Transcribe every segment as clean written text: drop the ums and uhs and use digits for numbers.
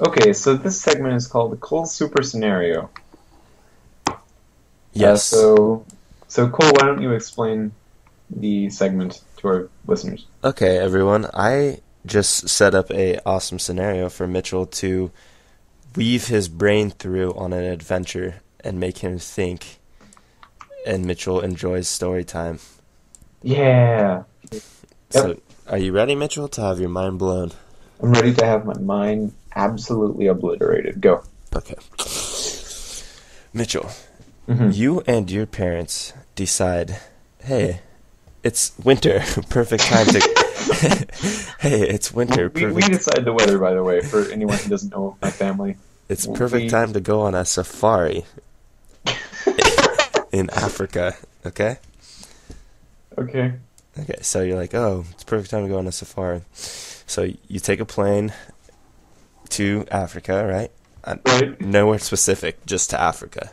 Okay, so this segment is called the Cole Super Scenario. Uh, Yes. so, so Cole, why don't you explain the segment to our listeners? Okay, everyone. I just set up a awesome scenario for Mitchell to weave his brain through on an adventure and make him think, and Mitchell enjoys story time. Yeah. So, Yep. are you ready, Mitchell, to have your mind blown? I'm ready to have my mind absolutely obliterated. Go. Okay. Mitchell, Hmm. you and your parents decide, hey, it's winter, perfect time to. Hey, it's winter, We perfect. decide the weather, by the way, for anyone who doesn't know my family. It's perfect We time to go on a safari in Africa. Okay. okay. Okay, so you're like, oh, it's perfect time to go on a safari. So you take a plane to Africa, right? Right. Nowhere specific, just to Africa.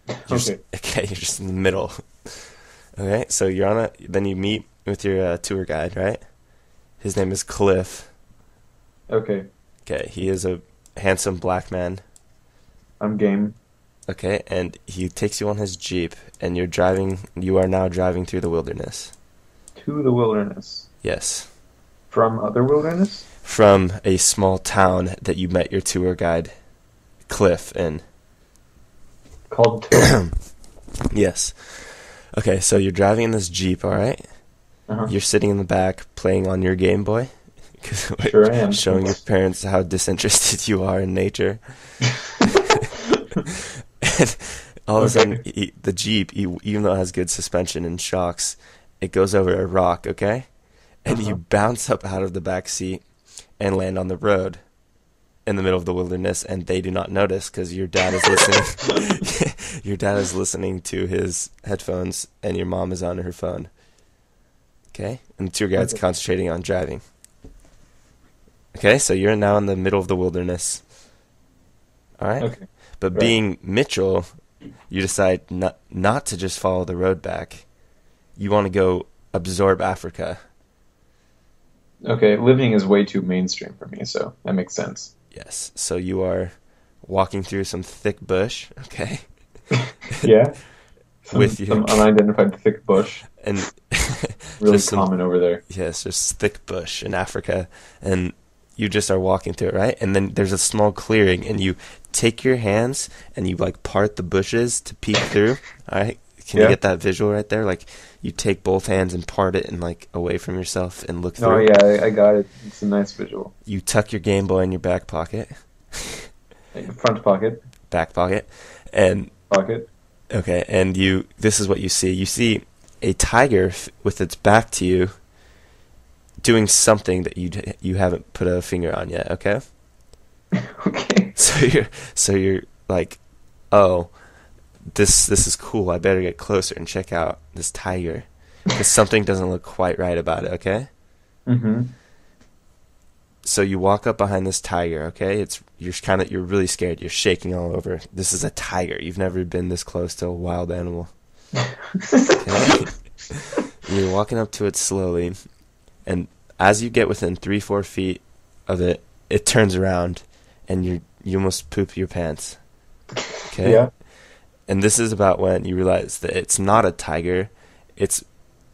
You're just, Okay. okay, you're just in the middle. Okay, so you're on a. Then you meet with your tour guide, right? His name is Cliff. Okay. Okay, he is a handsome black man. I'm game. Okay, and he takes you on his jeep, and you're driving. You are now driving through the wilderness. To the wilderness. Yes, From other wilderness? from a small town that you met your tour guide, Cliff, in. Called Tilt. Yes. Okay, so you're driving in this Jeep, all right? Uh-huh. You're sitting in the back playing on your Game Boy, Sure I am. showing your parents how disinterested you are in nature. And all of a sudden, Okay. the Jeep, even though it has good suspension and shocks, it goes over a rock, okay? And you Uh-huh. bounce up out of the back seat and land on the road in the middle of the wilderness, and they do not notice because your dad is listening. Your dad is listening to his headphones, and your mom is on her phone. Okay, and the tour guide's Okay. concentrating on driving. Okay, so you're now in the middle of the wilderness. All right, Okay. but Right. being Mitchell, you decide not to just follow the road back. You want to go absorb Africa. Okay. Living is way too mainstream for me, so that makes sense. Yes, so you are walking through some thick bush. Okay, Yeah. with Some your some unidentified thick bush. and Really just some common over there. yes, just thick bush in Africa, and you just are walking through it, right? And then there's a small clearing, and you take your hands and you like part the bushes to peek through. All right, can you Yeah. get that visual right there? Like you take both hands and part it and like away from yourself and look Oh through. yeah, I got it. It's a nice visual. You tuck your Game Boy in your back pocket, Like front pocket, back pocket, and pocket. okay, and you. This is what you see. You see a tiger with its back to you, doing something that you haven't put a finger on yet. Okay, Okay. so you're like, oh, this is cool. I better get closer and check out this tiger because something doesn't look quite right about it. Okay, Mm-hmm. so you walk up behind this tiger. Okay, you're really scared. You're shaking all over. This is a tiger. You've never been this close to a wild animal. Okay, you're walking up to it slowly, and as you get within 3-4 feet of it, it turns around, and you almost poop your pants. Okay, Yeah. and this is about when you realize that it's not a tiger, it's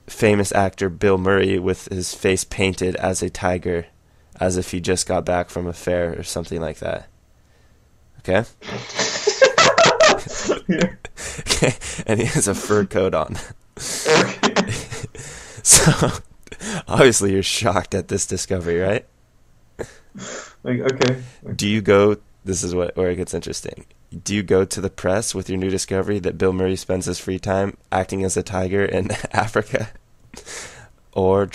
famous actor Bill Murray with his face painted as a tiger, as if he just got back from a fair or something like that. Okay, Yeah. okay, and he has a fur coat on. Okay. So obviously you're shocked at this discovery, right? Like okay. Do you go? This is where it gets interesting. Do you go to the press with your new discovery that Bill Murray spends his free time acting as a tiger in Africa, or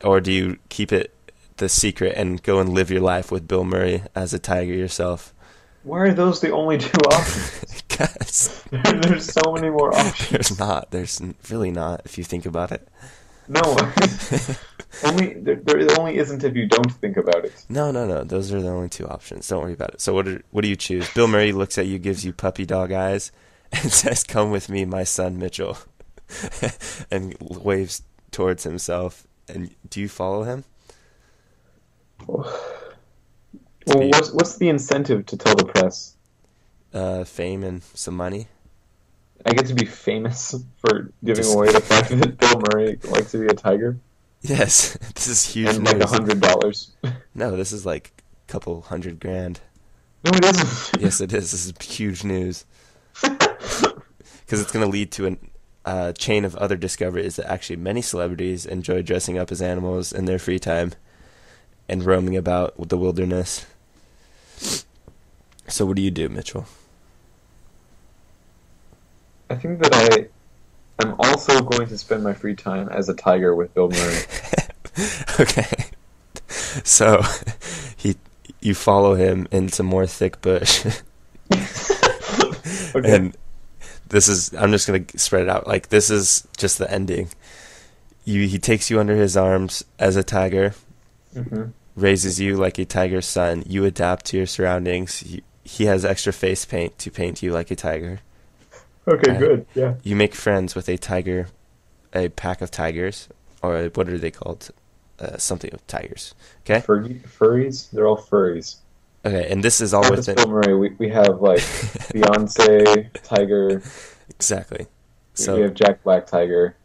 or do you keep it the secret and go and live your life with Bill Murray as a tiger yourself? Why are those the only two options? Because There's so many more there's options. not. There's really not if you think about it. No. Only there only isn't if you don't think about it. No, no, no. Those are the only two options. Don't worry about it. So what do you choose? Bill Murray looks at you, gives you puppy dog eyes, and says, "Come with me, my son Mitchell," and waves towards himself. And do you follow him? Well, what's the incentive to tell the press? Fame and some money. I get to be famous for giving Just away the fact that Bill Murray likes to be a tiger, yes, this is huge and like news. $100. No, this is like a couple $100,000. No, it isn't. Yes, it is. This is huge news because it's going to lead to a chain of other discoveries that actually many celebrities enjoy dressing up as animals in their free time and roaming about the wilderness. So, what do you do, Mitchell? I think that I'm also going to spend my free time as a tiger with Bill Murray. Okay, so you follow him into more thick bush. Okay. And I'm just going to spread it out. Like, this is just the ending. He takes you under his arms as a tiger, raises you like a tiger's son. You adapt to your surroundings. He has extra face paint to paint you like a tiger. Okay, good. Yeah. You make friends with a pack of tigers, or what are they called? Something of tigers. Okay? Furries? They're all furries. Okay, and this is all Not within... just Bill Murray. We have, like, Beyonce, Tiger. Exactly. We have Jack Black, Tiger.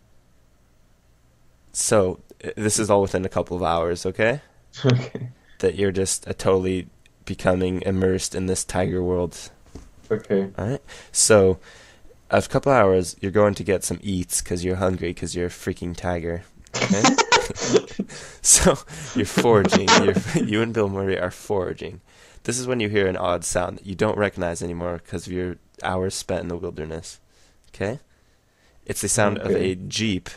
So, this is all within a couple of hours, okay? Okay. That you're just totally becoming immersed in this tiger world. Okay. Alright? So, a couple of hours, you're going to get some eats because you're hungry because you're a freaking tiger. Okay? So, you're foraging. You and Bill Murray are foraging. This is when you hear an odd sound that you don't recognize anymore because of your hours spent in the wilderness. Okay? It's the sound of a Jeep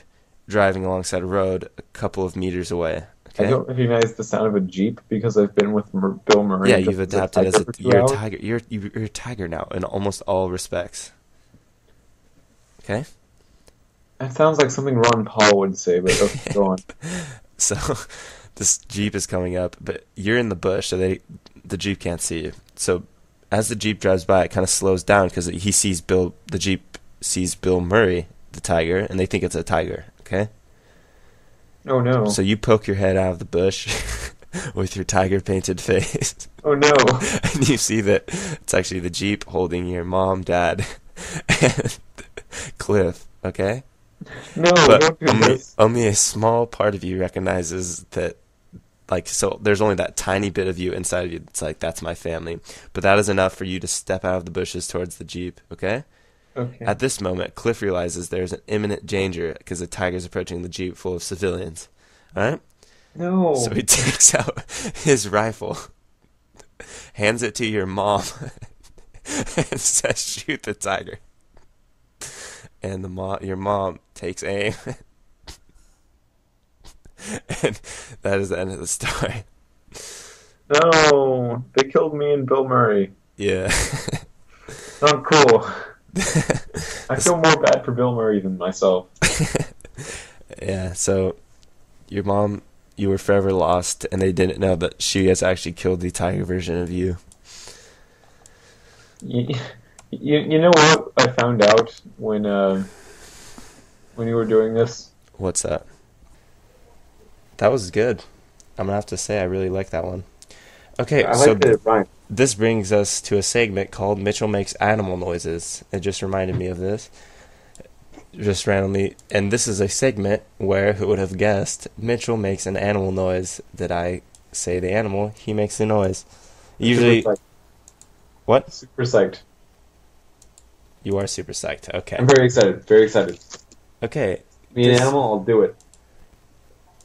driving alongside a road a couple of meters away. Okay? I don't recognize the sound of a Jeep because I've been with Bill Murray. Yeah, you've adapted as you're a hours. tiger. You're a tiger now in almost all respects. Okay? That sounds like something Ron Paul would say, but okay, go on. So, this Jeep is coming up, but you're in the bush, so the Jeep can't see you. So, as the Jeep drives by, it kind of slows down because the Jeep sees Bill Murray, the tiger, and they think it's a tiger, okay? Oh, no. So you poke your head out of the bush with your tiger-painted face. Oh, no. And you see that it's actually the Jeep holding your mom, dad, and Cliff, okay? No, But don't do this. only a small part of you recognizes that, like, so there's only that tiny bit of you inside of you that's like, that's my family. But that is enough for you to step out of the bushes towards the Jeep, okay? Okay. At this moment, Cliff realizes there's an imminent danger because the tiger's approaching the Jeep full of civilians, alright? No. So he takes out his rifle, hands it to your mom, and says, shoot the tiger. And your mom takes aim. And that is the end of the story. No, they killed me and Bill Murray. Yeah. Not cool. I feel more bad for Bill Murray than myself. Yeah, so your mom, you were forever lost, and they didn't know that she has actually killed the tiger version of you. You know what I found out when you were doing this? What's that? That was good. I'm going to have to say I really like that one. Okay, I so like that it rhymed. this brings us to a segment called Mitchell Makes Animal Noises. It just reminded me of this. Just randomly. And this is a segment where, who would have guessed, Mitchell makes an animal noise that I say the animal, he makes the noise. Usually... Super psyched. What? Super psyched. You are super psyched. Okay. I'm very excited. Very excited. Okay. Me an animal, I'll do it.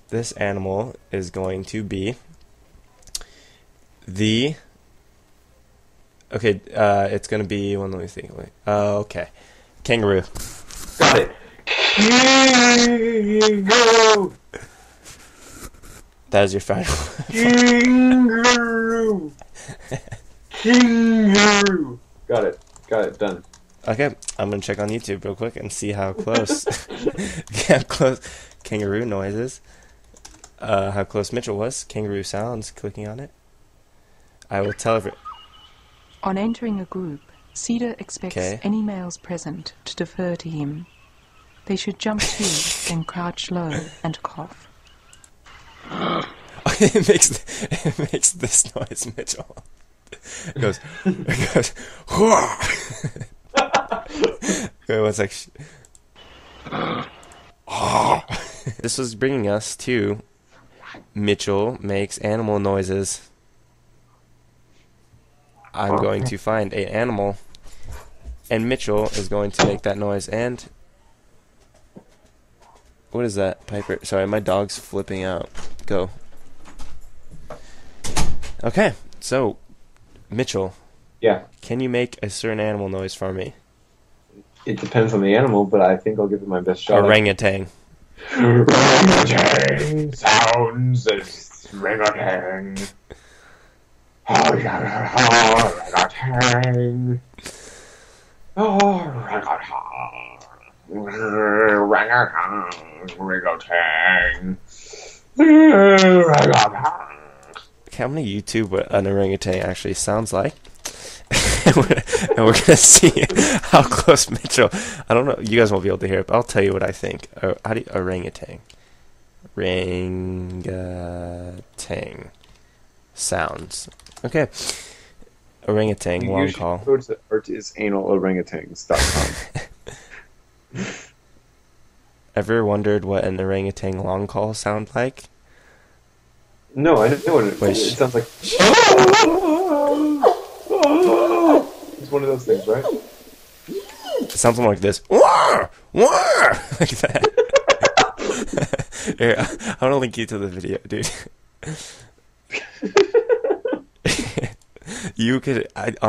This animal is going to be the... Okay, it's going to be... Well, let me think. Okay. Kangaroo. Got it. Kangaroo! That is your final. Kangaroo! Kangaroo! Got it. Done. Okay, I'm going to check on YouTube real quick and see how close... how close kangaroo noises. How close Mitchell was. Kangaroo sounds, clicking on it. I will tell every... On entering a group, Cedar expects any males present to defer to him. They should jump to, then crouch low and cough. it makes this noise, Mitchell. It goes. Wait, one sec. This was bringing us to Mitchell makes animal noises. I'm going to find an animal, and Mitchell is going to make that noise. And what is that, Piper? Sorry, my dog's flipping out. Go. Okay, so Mitchell. Yeah. Can you make a certain animal noise for me? It depends on the animal, but I think I'll give it my best shot. Orangutan. Orangutan sounds as orangutan. Orangutan. Orangutan. Okay, I'm gonna YouTube what an orangutan actually sounds like. And we're gonna see how close Mitchell. I don't know. You guys won't be able to hear it, but I'll tell you what I think. How do you, orangutan? Orangutan sounds. Okay. Orangutan long call. Go to artisanalorangutans.com. Ever wondered what an orangutan long call sound like? No, I didn't know what it sounds like. It's one of those things, right? It sounds more like this. Like that. Here, I want to link you to the video, dude. You could, honestly.